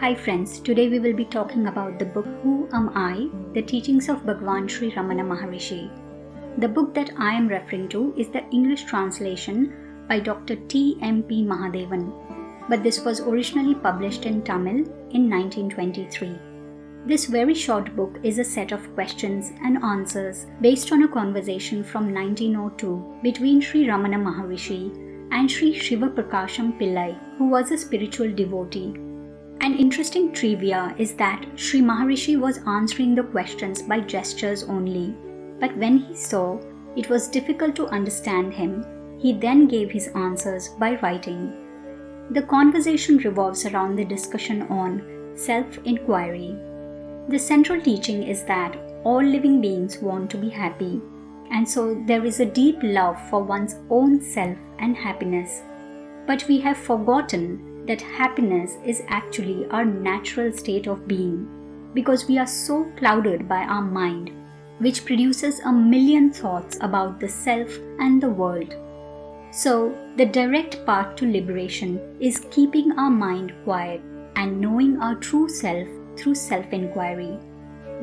Hi friends, today we will be talking about the book Who Am I? The Teachings of Bhagavan Sri Ramana Maharishi. The book that I am referring to is the English translation by Dr. T.M.P. Mahadevan, but this was originally published in Tamil in 1923. This very short book is a set of questions and answers based on a conversation from 1902 between Sri Ramana Maharishi and Sri Shiva Prakasham Pillai, who was a spiritual devotee. An interesting trivia is that Sri Maharishi was answering the questions by gestures only, but when he saw it was difficult to understand him, he then gave his answers by writing. The conversation revolves around the discussion on self-inquiry. The central teaching is that all living beings want to be happy, and so there is a deep love for one's own self and happiness. But we have forgotten that happiness is actually our natural state of being, because we are so clouded by our mind, which produces a million thoughts about the self and the world. So, the direct path to liberation is keeping our mind quiet and knowing our true self through self-inquiry.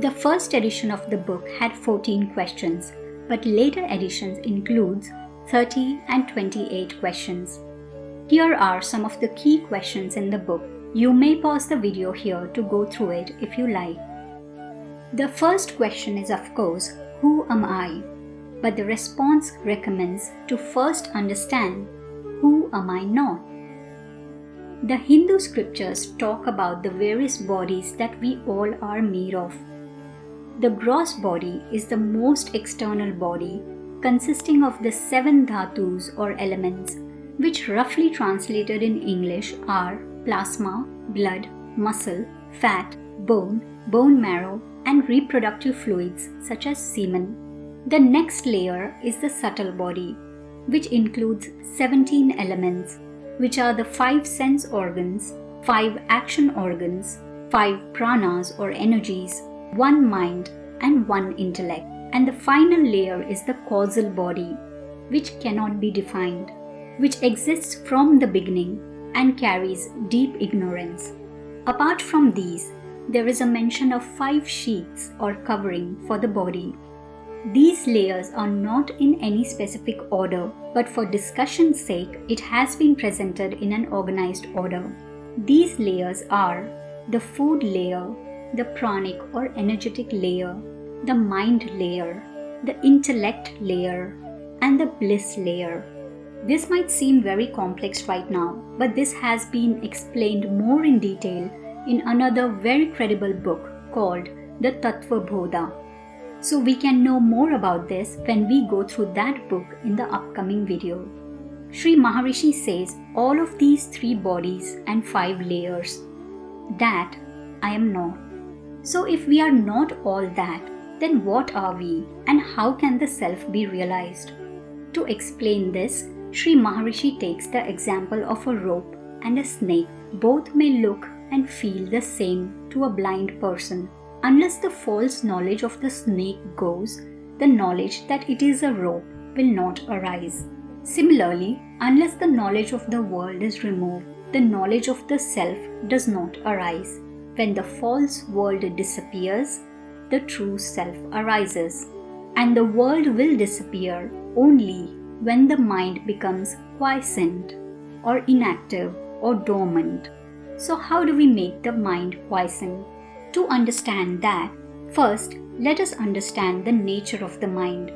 The first edition of the book had 14 questions, but later editions includes 30 and 28 questions. Here are some of the key questions in the book. You may pause the video here to go through it if you like. The first question is, of course, who am I? But the response recommends to first understand, who am I not? The Hindu scriptures talk about the various bodies that we all are made of. The gross body is the most external body, consisting of the 7 dhatus or elements, which roughly translated in English are plasma, blood, muscle, fat, bone marrow, and reproductive fluids such as semen. The next layer is the subtle body, which includes 17 elements, which are the 5 sense organs, 5 action organs, 5 pranas or energies, 1 mind, and 1 intellect. And the final layer is the causal body, which cannot be defined, which exists from the beginning and carries deep ignorance. Apart from these, there is a mention of 5 sheaths or covering for the body. These layers are not in any specific order, but for discussion's sake, it has been presented in an organized order. These layers are the food layer, the pranic or energetic layer, the mind layer, the intellect layer, and the bliss layer. This might seem very complex right now, but this has been explained more in detail in another very credible book called the Tattva Bodha. So we can know more about this when we go through that book in the upcoming video. Sri Maharishi says all of these 3 bodies and 5 layers, that I am not. So if we are not all that, then what are we and how can the self be realized? To explain this, Sri Maharishi takes the example of a rope and a snake. Both may look and feel the same to a blind person. Unless the false knowledge of the snake goes, the knowledge that it is a rope will not arise. Similarly, unless the knowledge of the world is removed, the knowledge of the self does not arise. When the false world disappears, the true self arises. And the world will disappear only when the mind becomes quiescent or inactive or dormant. So how do we make the mind quiescent? To understand that, first let us understand the nature of the mind.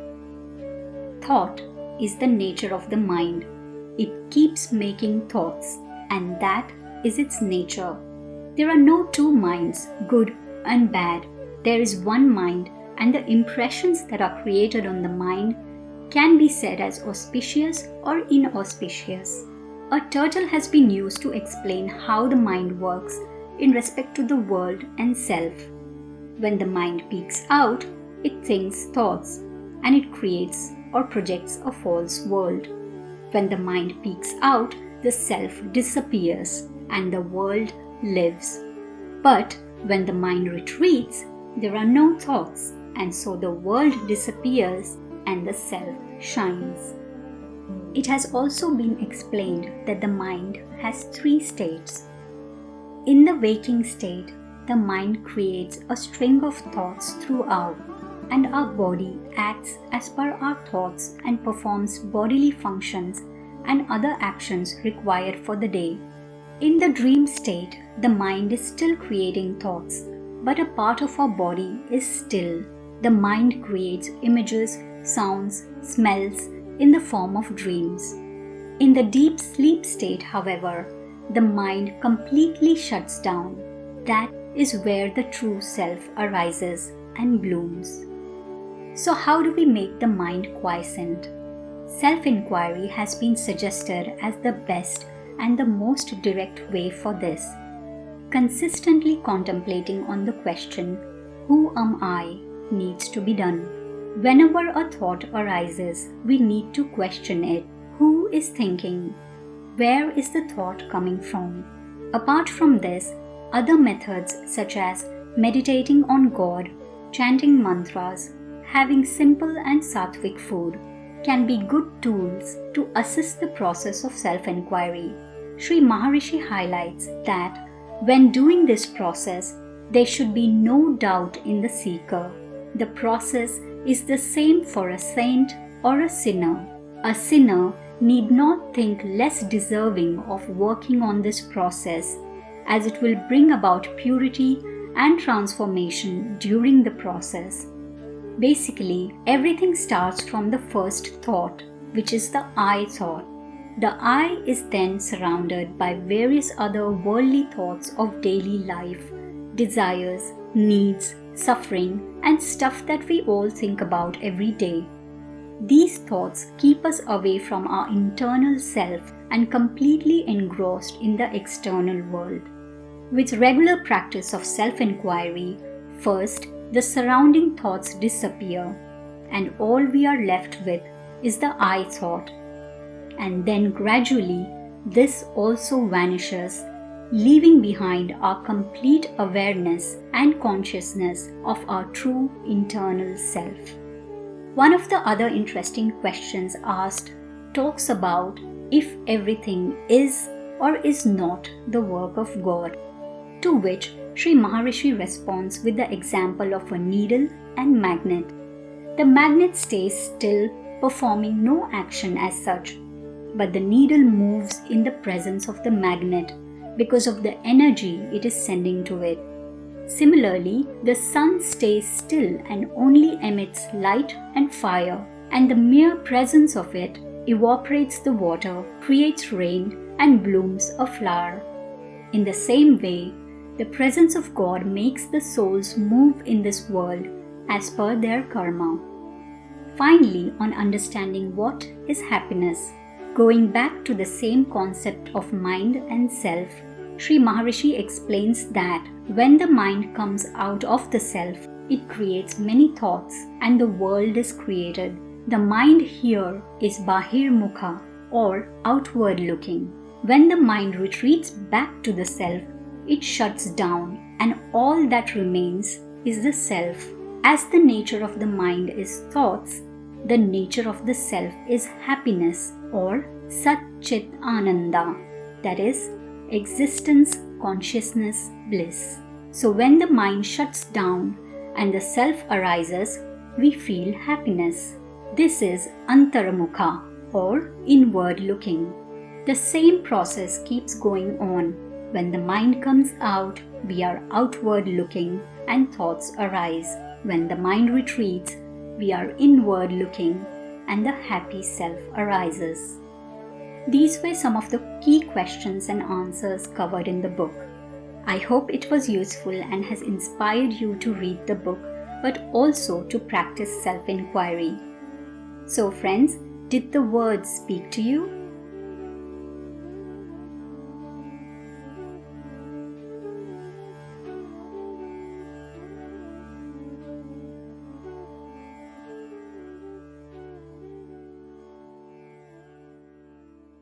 Thought is the nature of the mind. It keeps making thoughts, and that is its nature. There are no 2 minds, good and bad. There is one mind, and the impressions that are created on the mind can be said as auspicious or inauspicious. A turtle has been used to explain how the mind works in respect to the world and self. When the mind peaks out, it thinks thoughts, and it creates or projects a false world. When the mind peaks out, the self disappears and the world lives. But when the mind retreats, there are no thoughts, and so the world disappears and the self shines. It has also been explained that the mind has 3 states. In the waking state, the mind creates a string of thoughts throughout, and our body acts as per our thoughts and performs bodily functions and other actions required for the day. In the dream state, the mind is still creating thoughts, but a part of our body is still. The mind creates images, sounds, smells in the form of dreams. In the deep sleep state, however, the mind completely shuts down. That is where the true self arises and blooms. So how do we make the mind quiescent? Self-inquiry has been suggested as the best and the most direct way for this. Consistently contemplating on the question, "Who am I?" needs to be done. Whenever a thought arises, we need to question it. Who is thinking? Where is the thought coming from? Apart from this, other methods such as meditating on God, chanting mantras, having simple and sattvic food can be good tools to assist the process of self-inquiry. Sri Maharishi highlights that when doing this process, there should be no doubt in the seeker. The process is the same for a saint or a sinner. A sinner need not think less deserving of working on this process, as it will bring about purity and transformation during the process. Basically, everything starts from the first thought, which is the I thought. The I is then surrounded by various other worldly thoughts of daily life, desires, needs, suffering, and stuff that we all think about every day. These thoughts keep us away from our internal self and completely engrossed in the external world. With regular practice of self-inquiry, first, the surrounding thoughts disappear, and all we are left with is the I thought. And then gradually, this also vanishes, leaving behind our complete awareness and consciousness of our true internal self. One of the other interesting questions asked talks about if everything is or is not the work of God, to which Sri Maharishi responds with the example of a needle and magnet. The magnet stays still, performing no action as such, but the needle moves in the presence of the magnet because of the energy it is sending to it. Similarly, the sun stays still and only emits light and fire, and the mere presence of it evaporates the water, creates rain, and blooms a flower. In the same way, the presence of God makes the souls move in this world as per their karma. Finally, on understanding what is happiness, going back to the same concept of mind and self, Sri Maharishi explains that when the mind comes out of the self, it creates many thoughts and the world is created. The mind here is Bahirmukha or outward looking. When the mind retreats back to the self, it shuts down and all that remains is the self. As the nature of the mind is thoughts, the nature of the self is happiness or Sat Chit Ananda, that is, existence, consciousness, bliss. So when the mind shuts down and the self arises, we feel happiness. This is Antaramukha or inward looking. The same process keeps going on. When the mind comes out, we are outward looking and thoughts arise. When the mind retreats, we are inward looking and the happy self arises. These were some of the key questions and answers covered in the book. I hope it was useful and has inspired you to read the book, but also to practice self-inquiry. So friends, did the words speak to you?